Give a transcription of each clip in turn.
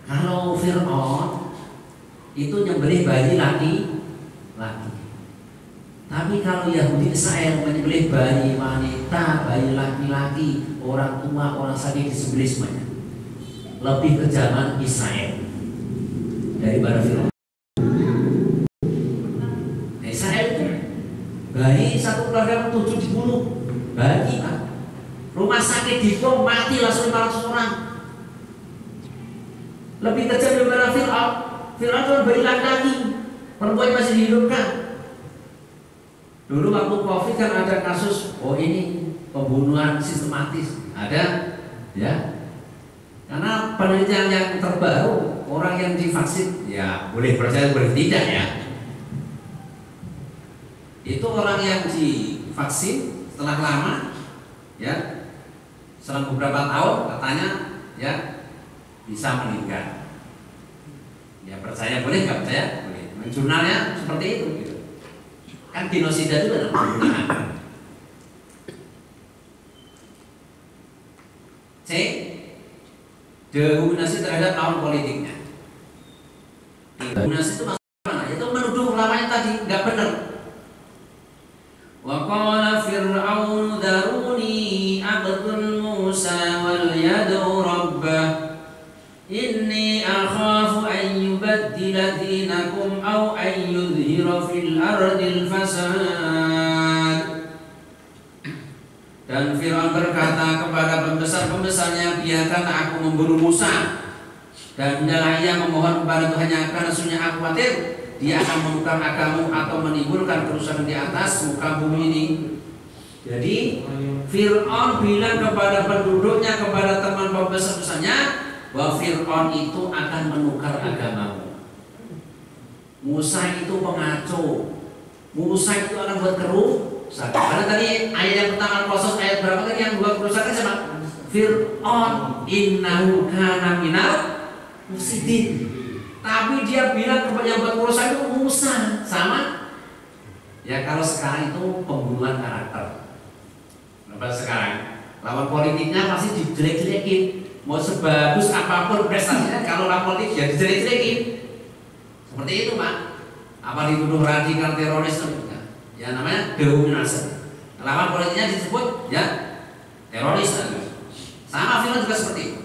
Kalau Fir'aun itu nyembelih bayi laki-laki. Tapi kalau Yahudi Israel menyembelih bayi wanita, bayi laki-laki, orang tua, orang sakit disembelih semuanya. Lebih kejaman Israel daripada Fir'aun. Israel itu bayi satu keluarga 7 dibunuh, bayi Pak. Rumah sakit dibom, mati langsung 500 orang. Lebih kejam daripada Fir'aun. Fir'aun cuma bayi laki-laki, perempuan masih dihidupkan. Dulu waktu Covid kan ada kasus, oh ini pembunuhan sistematis, ada, ya. Karena penelitian yang terbaru, orang yang divaksin, ya boleh percaya boleh tidak ya. Itu orang yang divaksin setelah lama, ya, selang beberapa tahun katanya, ya bisa meninggal. Ya percaya boleh, nggak percaya boleh. Jurnalnya seperti itu. Gitu. Kan genosida itu adalah pembunuhan. C. Dehumaniasi terhadap lawan politiknya. Dehumaniasi itu maksudnya mana? Itu menuduh lawannya tadi nggak benar. Wa qala fir'aun daruni aqtul Musa wal yad'u rabbah inni akhafu an yubaddila dinakum aw an yudhira fil ardil fasad. Dan Fir'aun berkata kepada pembesar-pembesarnya, biarkan aku memburu Musa, dan hendaklah ia memohon kepada Tuhannya, karena sesungguhnya aku khawatir dia akan membuka agamamu atau menimbulkan kerusakan di atas muka bumi ini. Jadi Fir'aun bilang kepada penduduknya, kepada teman pembesar-pembesarnya, bahwa Fir'aun itu akan menukar agamamu. Musa itu pengacau, Musa itu akan buat keruh. Karena tadi ayat yang pertama proses ayat berapa tadi yang buat kerusakan siapa? Fir'aun innahu kana minal mufsidin. Tapi dia bilang kepada yang buat kerusakan itu Musa, sama? Ya kalau sekarang itu pembunuhan karakter. Kenapa sekarang? Lawan politiknya pasti dijelek-jelekin. Mau sebagus apapun prestasinya, kalau lawan politik ya dijelek-jelekin. Seperti itu Pak. Apa dituduh radikal teroris? Ya namanya dehumaniasi. Lawan politiknya disebut ya teroris. Sama Fir'aun juga seperti itu.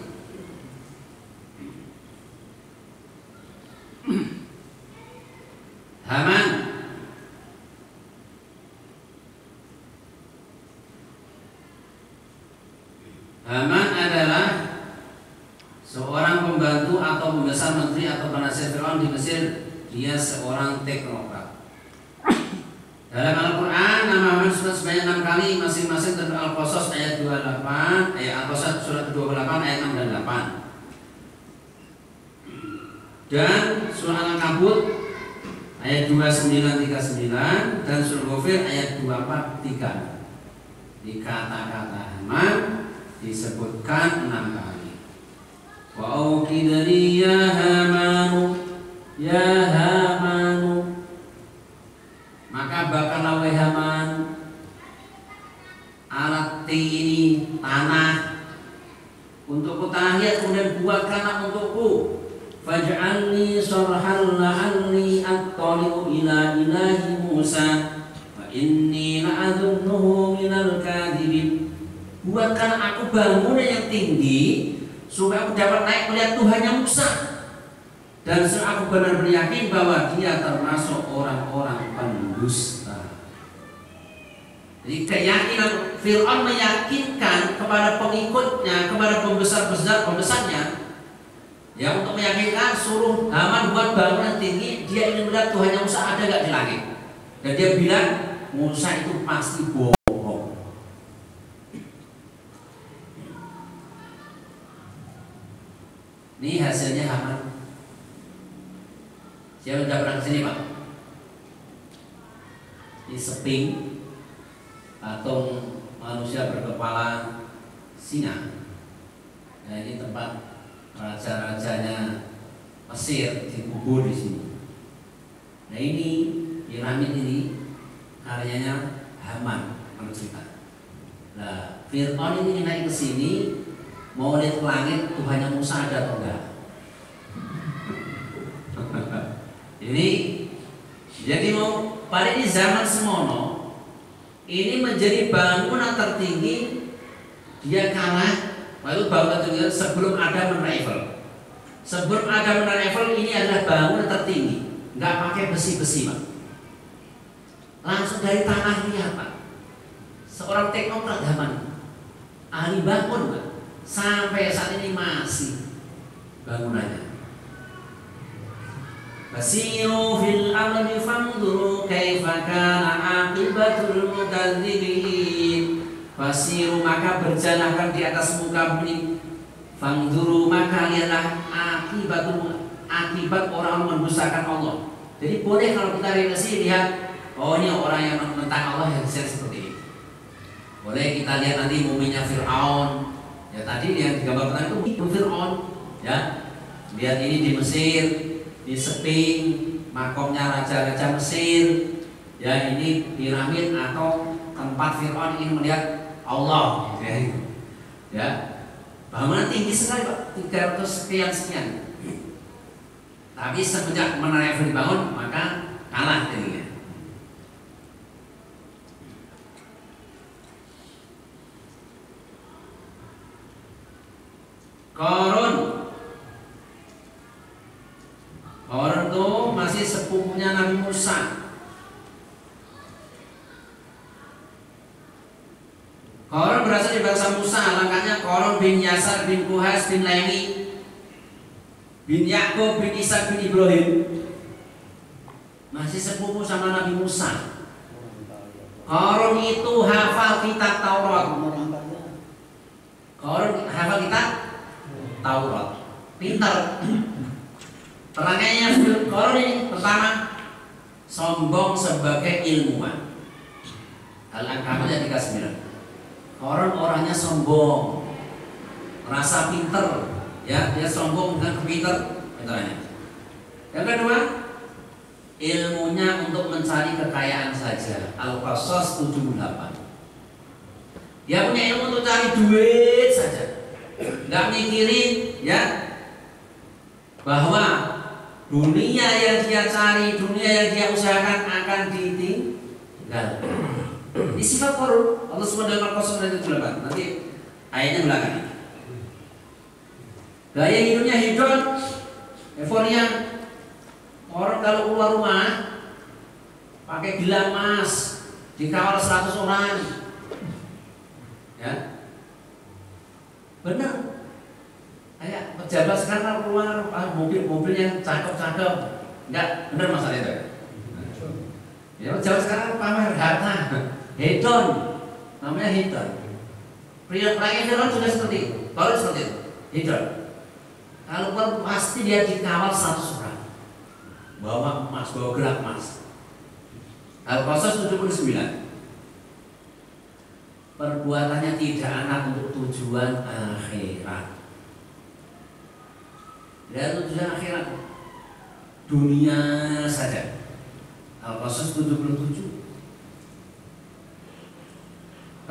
Haman. Haman adalah seorang pembantu atau pembesar menteri atau penasihat Fir'aun di Mesir. Dia seorang teknokrat. Dalam Al-Quran nama Haman disebut sebanyak 6 kali, masing-masing dari Al-Qasas ayat 28, Al-Qasas surat 28 ayat 6 dan 8. Dan surah Al-Ankabut ayat 2939 dan surah Ghafir ayat 243. Di kata-kata Haman disebutkan 6 kali. Wa auqidni ya Hamanu, ya Hamanu, maka bakallah wahai Haman alat ini tanah untuk kutahiyat, kemudian buatkanlah untukku faj'alni sarhan la'alli attali'u ila ilahi Musa wa inni la'adhunnuhu minal kadhibin. Buatkan aku bangunan yang tinggi supaya aku dapat naik melihat Tuhannya Musa, dan aku benar yakin bahwa dia termasuk orang-orang pendusta. Jadi keyakinan Fir'aun meyakinkan kepada pengikutnya, kepada pembesarnya, ya untuk meyakinkan suruh Haman buat bangunan tinggi. Dia ingin melihat Tuhannya Musa ada gak di langit. Dan dia bilang Musa itu pasti bohong. Ini hasilnya Haman. Siapa sudah pernah kesini Pak? Ini seping, patung manusia berkepala singa. Nah ini tempat raja-rajanya Mesir dikubur di sini. Nah ini piramid ini karyanya Haman kalau cerita. Nah Fir'aun ini naik ke sini mau lihat ke langit Tuhannya Musa ada atau enggak. Ini jadi mau pada ini zaman semono ini menjadi bangunan tertinggi, dia kalah lalu bangunan tertinggi sebelum ada Menara Eiffel. Sebelum ada Menara Eiffel ini adalah bangunan tertinggi, nggak pakai besi-besi Pak. Langsung dari tanah liat Pak. Seorang teknokrat zaman ahli bangun Pak. Sampai saat ini masih bangunannya. Fasiru fil ardi fanzuru kaifa kana aqibatul mukadzibin. Fasiru maka berjalanlah di atas muka bumi. Fanzuru maka lihatlah akibat orang mendustakan Allah. Jadi boleh kalau kita refleksi lihat, oh ini orang yang menentang Allah yang seperti ini. Boleh kita lihat nanti muminya Fir'aun. Ya tadi yang digambar pertama itu Fir'aun. Ya, lihat ini di Mesir. Di Seping, makomnya raja-raja Mesir. Ya ini piramid atau tempat Fir'aun ingin melihat Allah. Ya, bangunan tinggi sekali Pak, 300 sekian. Tapi semenjak Menara Eiffel dibangun maka kalah tingginya. Korun itu masih sepupunya Nabi Musa. Korun berasal dari bangsa Musa, langkahnya Korun bin Yasar bin Kuhas bin Lewi bin Yakub bin Ishak bin Ibrahim. Masih sepupu sama Nabi Musa. Korun itu hafal kitab Taurat. Korun hafal kitab Taurat. Pintar. Terangnya Korun ini pertama sombong sebagai ilmuwan. Al-Ankabut ayat 39. Korun orangnya sombong, merasa pinter, ya dia sombong dengan pintarnya. Yang kedua, ilmunya untuk mencari kekayaan saja. Al-Qasas 78. Dia punya ilmu untuk cari duit saja, nggak mikirin ya bahwa dunia yang dia cari, dunia yang dia usahakan akan ditinggal. Ini sifat Korun. Allah SWT Al-Qasas 78. Nanti ayatnya belakang. Gaya hidupnya hedon, euforia. Orang kalau keluar rumah pakai gelang emas, dikawal 100 orang. Ya, benar. Kayak pejabat sekarang keluar mobil-mobil yang cakep-cakep, enggak benar masalah itu. Ya pejabat sekarang pamer harta, hedon, namanya hedon. Pria Fir'aun juga seperti itu, kalau seperti itu, hedon. Kalau keluar pasti dia dikawal 100 orang, bawa emas, bawa gelang emas. Al-Qasas 79. Perbuatannya tidak anak untuk tujuan akhirat. Dan tujuan akhirat dunia saja. Al-Qasas 77.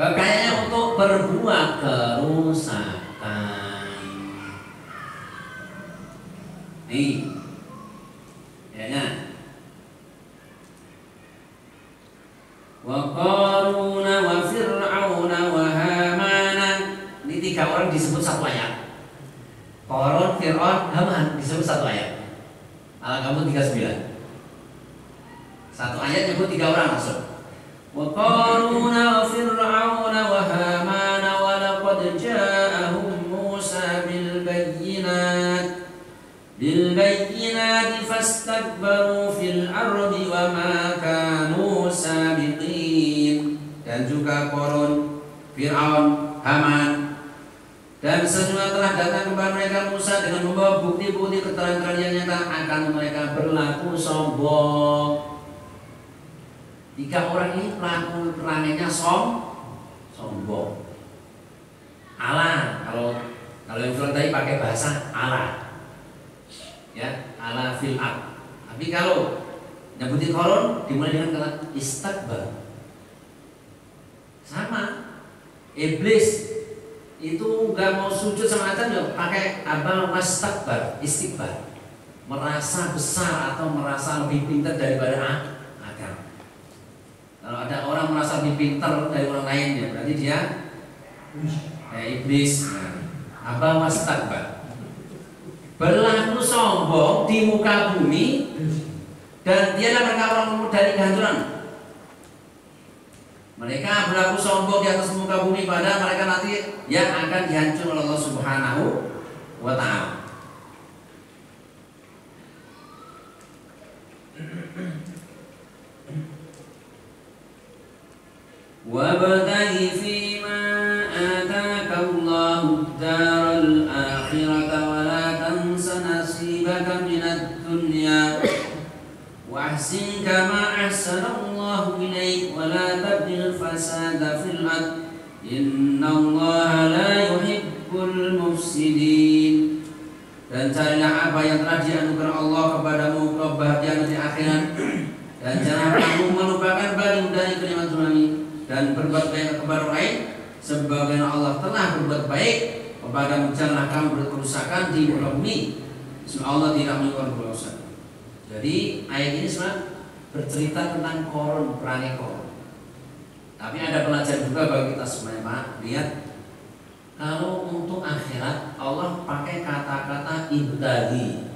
Kayaknya untuk berbuat kerusakan. Nih, kayaknya. Wa Qaruna wa Fir'auna wa Hamana. Ini 3 orang disebut satu ayat. Korun, Fir'aun, Haman disebut satu ayat. Al-Ankabut 39. Satu ayat nyebut 3 orang langsung. Wa Qaruna wa Fir'auna wa Hamana wa laqad ja'ahum Musa bil bayyinati fastakbaru fil ardi wa ma kanu sabiqin. Dan juga Korun, Fir'aun, Haman dan sesungguhnya telah datang kepada mereka Musa dengan membawa bukti-bukti keterangan yang nyata, akan mereka berlaku sombong. 3 orang ini pelaku perangannya sombong. Allah, kalau yang film tadi pakai bahasa Allah, ya Allah fil'at. Tapi kalau nyebutin Korun dimulai dengan kata istakbar. Sama, iblis itu nggak mau sujud sama Adam ya pakai abal wastakbar, istighfar. merasa besar atau merasa lebih pintar daripada agama. Kalau ada orang merasa lebih pintar dari orang lain, ya berarti dia iblis. Aba wastakbar, berlaku sombong di muka bumi, dan dialah mereka orang dari kehancuran. Mereka berlaku sombong di atas muka bumi, pada mereka nanti yang akan dihancurkan oleh Allah Subhanahu wa ta'ala. Wabtaghi fima ataka Allahu ad-daral akhirata wa la tansa nasibaka minad dunya wa ahsin kama ahsana Allahu ilaik wa la tabghil fasada fil ard innallaha la yuhibbul mufsidin. Dan carilah apa yang telah dianugerahkan Allah kepadamu, kebahagiaan di akhirat, dan jangan kamu melupakan bagian dari kalimat kami, dan berbuat baik kepada orang lain sebagaimana Allah telah berbuat baik kepadamu. Janganlah kamu berkerusakan di muka bumi, sebab Allah tidak menyukai kerusakan. Jadi ayat ini sebenarnya bercerita tentang Qarun, perangai Qarun. Tapi ada pelajaran juga bagi kita semuanya, Pak. Lihat, kalau untuk akhirat Allah pakai kata-kata ibtaghi.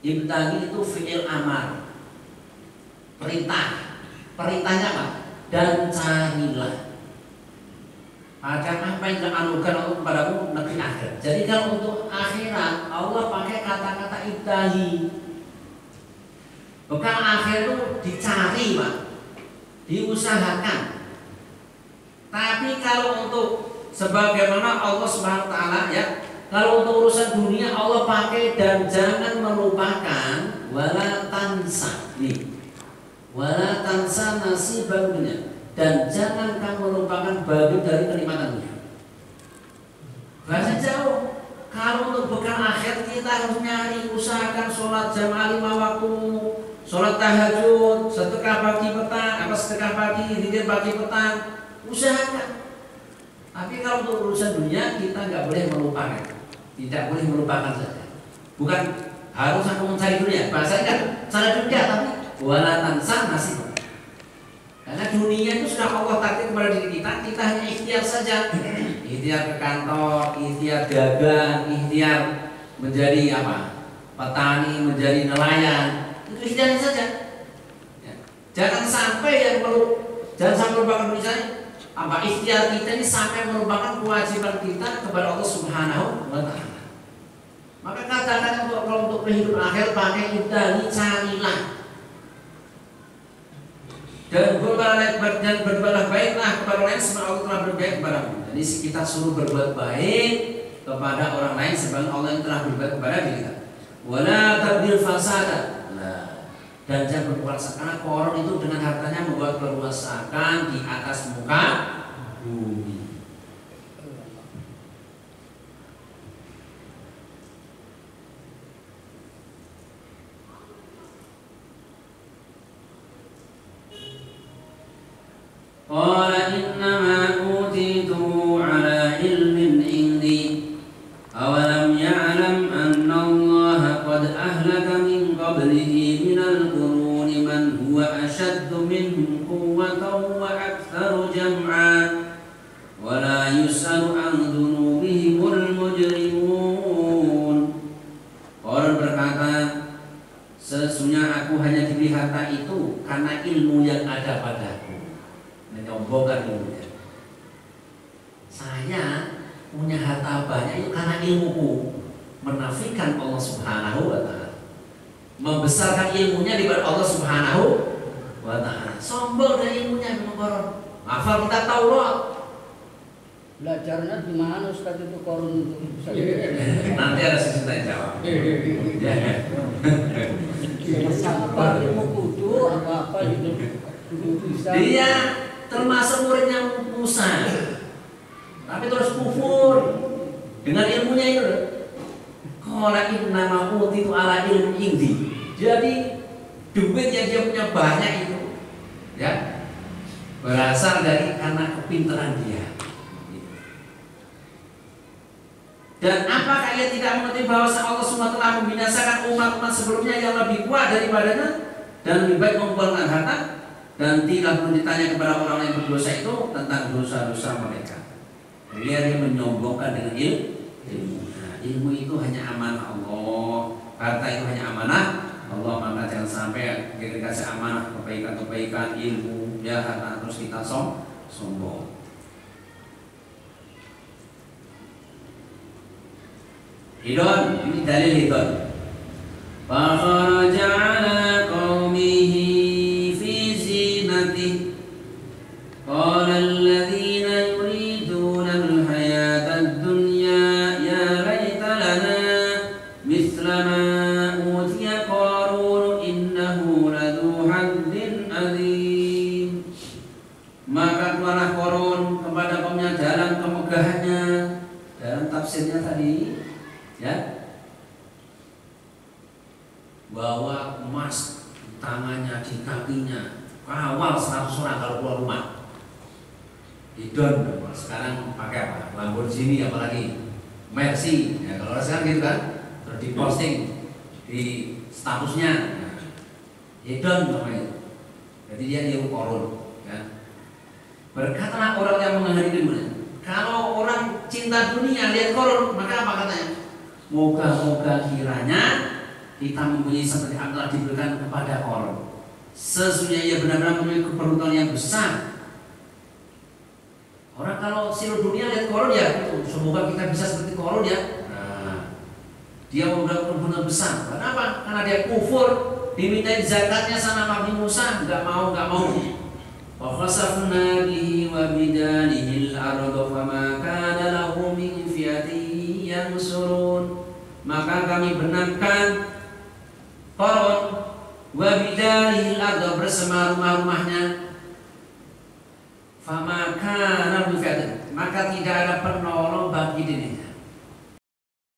Ibtaghi itu fi'il amar, perintah. Perintahnya apa? Dan carilah akan apa yang dianugerahkan Allah kepadamu negeri akhirat. Jadi kalau untuk akhirat Allah pakai kata-kata ibtaghi. Bukan akhir itu dicari, Pak, diusahakan. Tapi kalau untuk sebagaimana Allah Subhanahu wa ta'ala, ya, kalau untuk urusan dunia Allah pakai dan jangan melupakan wala tansa. Nih, wala tansa nasibal dunia, dan jangan kamu melupakan bagian dari kenikmatan dunia. Bahasa jauh. Kalau untuk bekal akhir kita harus nyari, usahakan sholat jamaah 5 waktu, sholat tahajud, sedekah pagi petang, sedekah pagi, zikir pagi petang, usahakan. Tapi kalau untuk urusan dunia kita nggak boleh melupakan, tidak boleh melupakan saja. Bukan harus aku mencari dunia, bahasanya kan cara dunia, tapi wala tansa nasib. Karena dunia itu sudah Allah takdir kepada diri kita, kita hanya ikhtiar saja. Ikhtiar ke kantor, ikhtiar dagang, ikhtiar menjadi apa? Petani, menjadi nelayan. Itu ikhtiar saja. Ya. Jangan sampai yang perlu, jangan sampai melupakan misalnya apa ikhtiar kita ini sampai merupakan kewajiban kita kepada Allah Subhanahu wa ta'ala. Maka katakan untuk kehidupan akhir pakai ibtaghi, carilah. Dan berbuatlah baiklah kepada orang lain sebagaimana Allah telah berbaik kepadamu. Jadi kita suruh berbuat baik kepada orang lain sebagaimana Allah yang telah berbuat kepada diri kita. Wala tabghil fasada. Dan jangan berkuasa, karena Qarun itu dengan hartanya membuat kerusakan di atas muka bumi. Qala innama utituhu ala ilmin indi awalam ya'lam anna Allah qad ahlaka min qablihi minal quruni man huwa ashaddu minhum quwwatan wa aktharu jam'a wa la yus'alu an dhunubihimul mujrimun. Qarun berkata, sesungguhnya aku hanya diberi harta itu karena ilmu yang ada padaku. Menyombongkan ilmunya. Saya punya harta banyak itu karena ilmuku. Menafikan Allah Subhanahu wa ta'ala, membesarkan ilmunya daripada Allah Subhanahu wa ta'ala. Sombong dari ilmunya memang Qarun. Hafal kita Taurat. Belajarnya di mana Ustaz itu Qarun itu? Nanti ada sesi tanya jawab. Apa ilmu kudu apa itu bisa. Dia termasuk muridnya Musa, tapi terus kufur dengan ilmunya itu. Qala innama utitu ala ilmin indi. Jadi duit yang dia punya banyak itu, ya, berasal dari karena kepintaran dia. Dan apakah ia tidak mengerti bahwa Allah SWT telah membinasakan umat-umat sebelumnya yang lebih kuat daripadanya dan lebih baik mengumpulkan harta, dan tidak perlu ditanya kepada orang yang berdosa itu tentang dosa-dosa mereka. Dia menyombongkan dengan ilmu. Nah, ilmu itu hanya amanah Allah, harta itu hanya amanah Allah, maka jangan sampai kita kasih amanah kebaikan-kebaikan ilmu ya harta terus kita sombong. Hidon, ini dalil hidon. Fakharaja ala qaumihi fi zinati qala alladhina yuriduna al-hayata ad-dunya ya laita lana mithla ma utiya Qarun innahu ladu haddin adzim. Maka keluarlah Qarun kepada kaumnya dalam kemegahannya. Dalam tafsirnya tadi ya, bawa emas di tangannya, di kakinya, kawal 100 orang kalau keluar rumah. Hidon, sekarang pakai apa? Lamborghini apalagi Mercy, ya kalau sekarang gitu kan, terus diposting di statusnya. Nah, hidon namanya. Jadi dia niru Qarun, ya. Berkatalah orang yang menghadiri dunia, kalau orang cinta dunia lihat Qarun, maka apa katanya? Moga-moga kiranya kita mempunyai seperti yang telah diberikan kepada Qarun. Sesungguhnya ia benar-benar memiliki keberuntungan yang besar. Orang kalau seluruh dunia lihat Qarun ya, semoga kita bisa seperti Qarun ya. Nah, dia memiliki keberuntungan besar. Kenapa? Karena dia kufur, dimintain zakatnya sama Nabi Musa, nggak mau. Wa khasafna bihi wa bidanihi al-ardha fama kana lahu min fi'atin yansurun. Maka kami benamkan Qarun wa bidanihi al-ardha bersama rumah-rumahnya. Fama kana lahu min fi'atin, maka tidak ada penolong bagi dirinya.